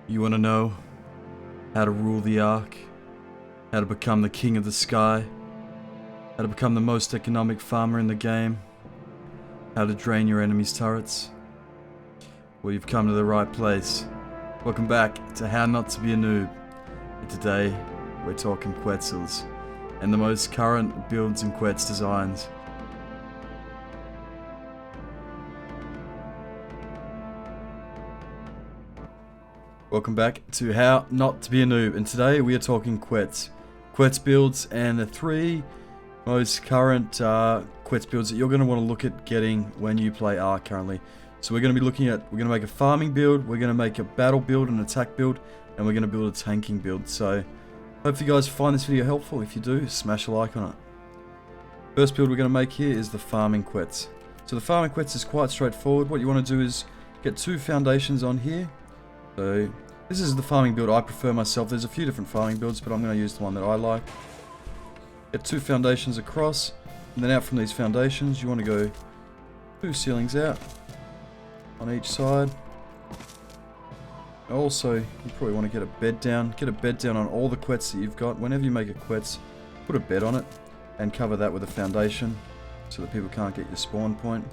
You want to know how to rule the Ark, how to become the king of the sky, how to become the most economic farmer in the game, how to drain your enemy's turrets? Well, you've come to the right place. Welcome back to How Not to Be a Noob. And today, we're talking quetzals and the most current builds and Quetz designs. Welcome back to How Not to Be a Noob, and today we are talking Quetz builds and the three most current Quetz builds that you're going to want to look at getting when you play Ark currently. So we're going to be looking at, we're going to make a farming build, we're going to make a battle build, an attack build, and we're going to build a tanking build. So hope you guys find this video helpful. If you do, smash a like on it. First build we're going to make here is the farming Quetz. So the farming Quetz is quite straightforward. What you want to do is get two foundations on here. So this is the farming build I prefer myself. There's a few different farming builds, but I'm going to use the one that I like. Get two foundations across, and then out from these foundations you want to go two ceilings out on each side. Also, you probably want to get a bed down. Get a bed down on all the Quetz that you've got. Whenever you make a Quetz, put a bed on it and cover that with a foundation so that people can't get your spawn point.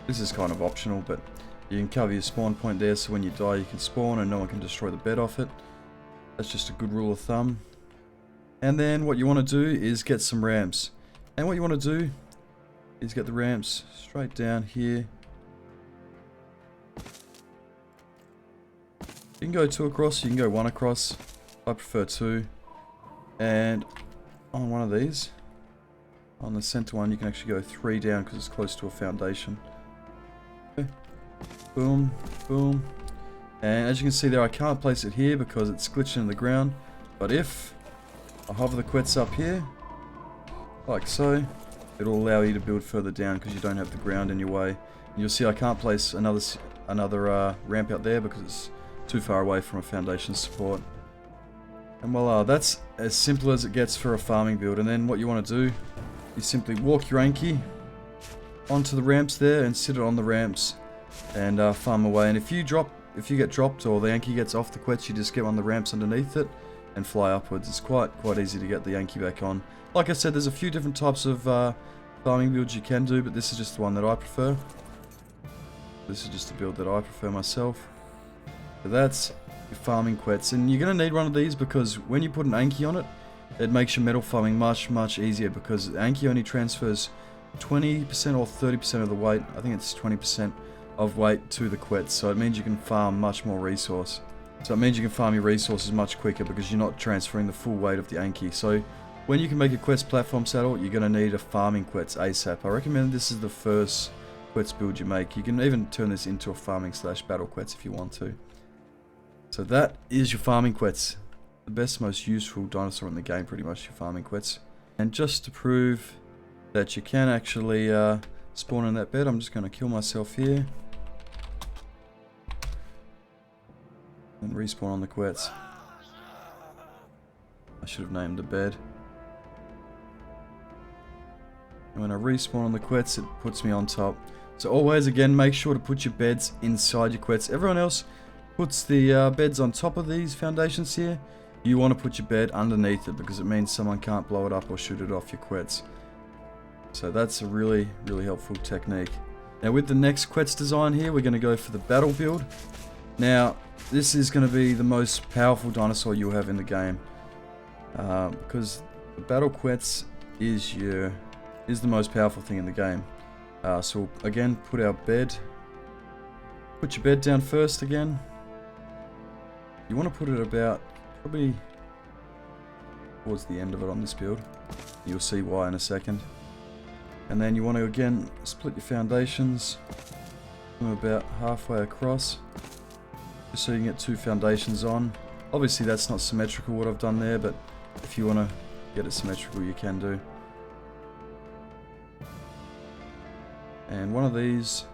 This is kind of optional, but you can cover your spawn point there so when you die you can spawn and no one can destroy the bed off it. That's just a good rule of thumb. And then what you want to do is get some ramps. And what you want to do is get the ramps straight down here. You can go two across, you can go one across. I prefer two. And on one of these, on the center one, you can actually go three down because it's close to a foundation. Okay. Boom, boom. And as you can see there, I can't place it here because it's glitching in the ground. But if I hover the Quetz up here, like so, it'll allow you to build further down because you don't have the ground in your way. And you'll see I can't place another ramp out there because it's too far away from a foundation support. And voila, that's as simple as it gets for a farming build. And then what you want to do is simply walk your Anki onto the ramps there and sit it on the ramps and farm away. And if you get dropped or the Anki gets off the Quetz, you just get on the ramps underneath it and fly upwards. It's quite easy to get the Anki back on. Like I said, there's a few different types of farming builds you can do, but this is just the one that I prefer. This is just a build that I prefer myself. So that's your farming Quetz, and you're going to need one of these because when you put an Anki on it, it makes your metal farming much easier because Anki only transfers 20% or 30% of the weight. I think it's 20% of weight to the Quetz, so it means you can farm much more resource. So it means you can farm your resources much quicker because you're not transferring the full weight of the Anki. So when you can make a Quetz platform saddle, you're going to need a farming Quetz ASAP. I recommend this is the first Quetz build you make. You can even turn this into a farming / battle Quetz if you want to. So that is your farming Quetz. The best, most useful dinosaur in the game, pretty much, your farming Quetz. And just to prove that you can actually spawn in that bed, I'm just going to kill myself here. And respawn on the Quetz. I should have named the bed. And when I respawn on the Quetz, it puts me on top. So always, again, make sure to put your beds inside your Quetz. Everyone else puts the beds on top of these foundations here. You want to put your bed underneath it because it means someone can't blow it up or shoot it off your Quetz. So that's a really helpful technique. Now with the next Quetz design here, we're going to go for the battle build. Now this is going to be the most powerful dinosaur you'll have in the game because the battle Quetz is the most powerful thing in the game. So again, put our bed. Put your bed down first again. You want to put it about probably towards the end of it on this build. You'll see why in a second. And then you want to again split your foundations from about halfway across, just so you can get two foundations on. Obviously that's not symmetrical what I've done there, but if you want to get it symmetrical you can do. And one of these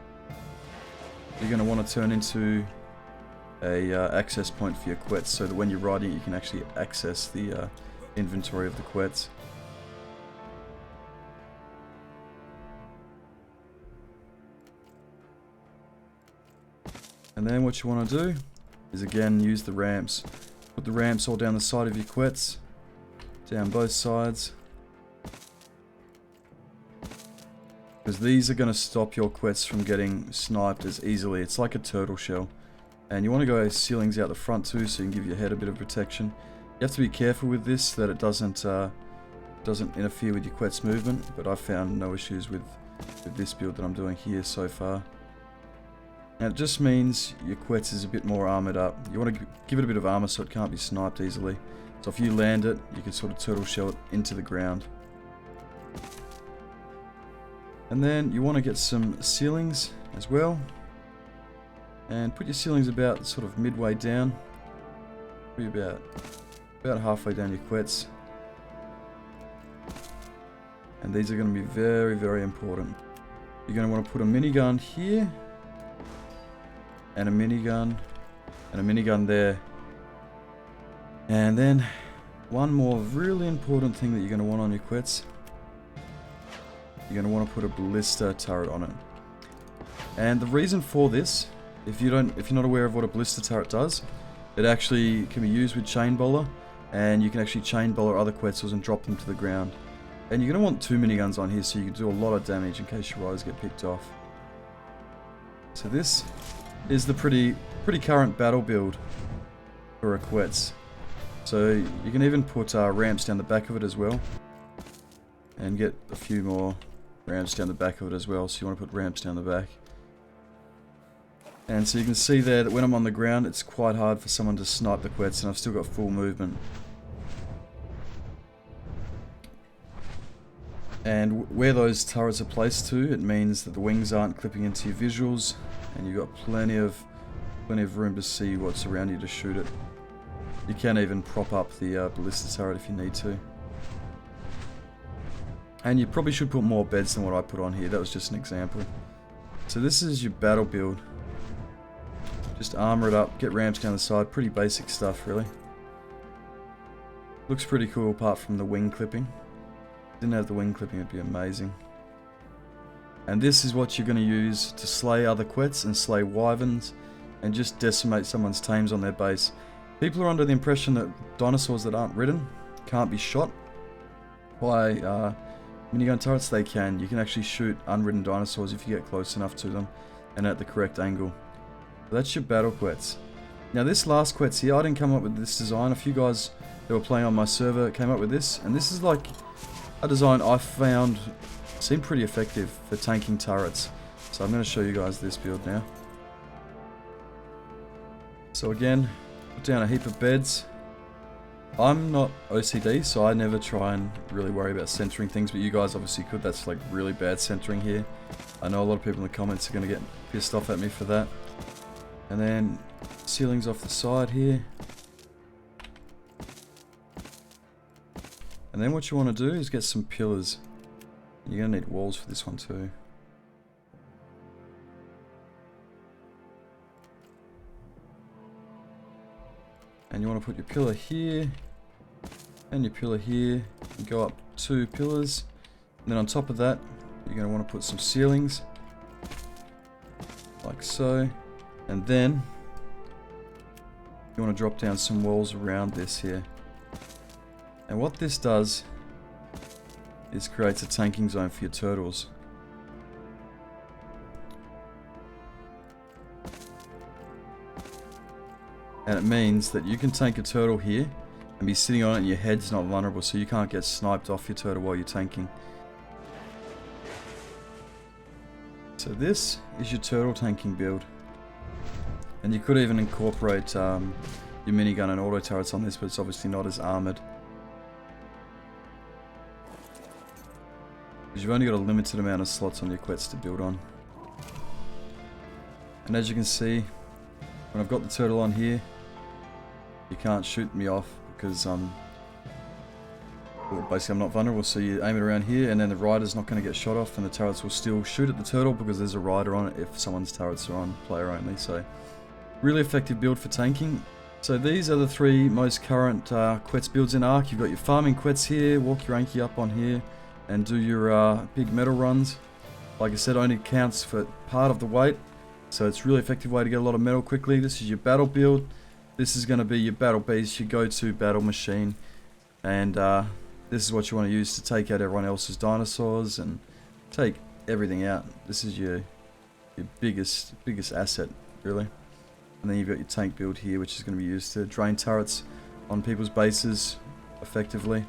you're going to want to turn into a access point for your Quetz so that when you're riding it you can actually access the inventory of the Quetz. And then what you want to do is again use the ramps. Put the ramps all down the side of your quets, down both sides, because these are going to stop your quets from getting sniped as easily. It's like a turtle shell. And you want to go ceilings out the front too, so you can give your head a bit of protection. You have to be careful with this, that it doesn't interfere with your quet's movement, but I've found no issues with this build that I'm doing here so far. Now it just means your quetz is a bit more armoured up. You want to give it a bit of armour so it can't be sniped easily. So if you land it, you can sort of turtle shell it into the ground. And then you want to get some ceilings as well. And put your ceilings about sort of midway down. Probably about halfway down your quets. And these are going to be very, very important. You're going to want to put a minigun here. And a minigun. And a minigun there. And then one more really important thing that you're going to want on your quets. You're going to want to put a ballista turret on it. And the reason for this, if you're not aware of what a ballista turret does, it actually can be used with chain bowler, and you can actually chain bowler other quetzals and drop them to the ground. And you're going to want 2 miniguns on here so you can do a lot of damage in case your riders get picked off. So this is the pretty current battle build for a Quetz. So you can even put ramps down the back of it as well, and get a few more ramps down the back of it as well. So you want to put ramps down the back. And so you can see there that when I'm on the ground, it's quite hard for someone to snipe the Quetz, and I've still got full movement. And where those turrets are placed to, it means that the wings aren't clipping into your visuals, and you've got plenty of room to see what's around you to shoot it. You can even prop up the ballista turret if you need to. And you probably should put more beds than what I put on here. That was just an example. So this is your battle build. Just armor it up, get ramps down the side. Pretty basic stuff, really. Looks pretty cool apart from the wing clipping. Didn't have the wing clipping, it'd be amazing. And this is what you're going to use to slay other Quetz and slay wyverns and just decimate someone's tames on their base. People are under the impression that dinosaurs that aren't ridden can't be shot by minigun turrets. They can. You can actually shoot unridden dinosaurs if you get close enough to them and at the correct angle. That's your battle Quetz. Now this last Quetz here, I didn't come up with this design. A few guys that were playing on my server came up with this, and this is like a design I found seemed pretty effective for tanking turrets. So I'm going to show you guys this build now. So again, put down a heap of beds. I'm not OCD, so I never try and really worry about centering things, but you guys obviously could. That's like really bad centering here. I know a lot of people in the comments are going to get pissed off at me for that. And then ceilings off the side here. And then what you want to do is get some pillars. You're going to need walls for this one too. And you want to put your pillar here, and your pillar here, and go up 2 pillars. And then on top of that, you're going to want to put some ceilings, like so. And then, you want to drop down some walls around this here. And what this does is creates a tanking zone for your turtles. And it means that you can tank a turtle here and be sitting on it and your head's not vulnerable, so you can't get sniped off your turtle while you're tanking. So this is your turtle tanking build. And you could even incorporate your minigun and auto turrets on this, but it's obviously not as armoured. Because you've only got a limited amount of slots on your Quetz to build on. And as you can see, when I've got the turtle on here, you can't shoot me off because well, basically I'm not vulnerable, so you aim it around here and then the rider's not going to get shot off, and the turrets will still shoot at the turtle because there's a rider on it if someone's turrets are on player only. So really effective build for tanking. So these are the 3 most current Quetz builds in Ark. You've got your farming Quetz here, walk your Anki up on here and do your big metal runs. Like I said, only counts for part of the weight. So it's a really effective way to get a lot of metal quickly. This is your battle build. This is going to be your battle beast, your go-to battle machine. And this is what you want to use to take out everyone else's dinosaurs and take everything out. This is your biggest asset, really. And then you've got your tank build here, which is going to be used to drain turrets on people's bases effectively.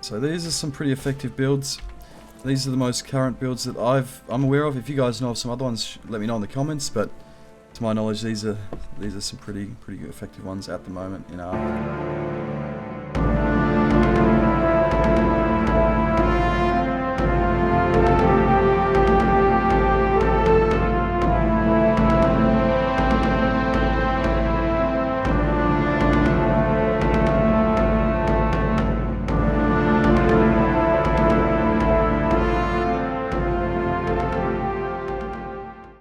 So these are some pretty effective builds. These are the most current builds that I'm aware of. If you guys know of some other ones, let me know in the comments. But to my knowledge, these are some pretty good effective ones at the moment in our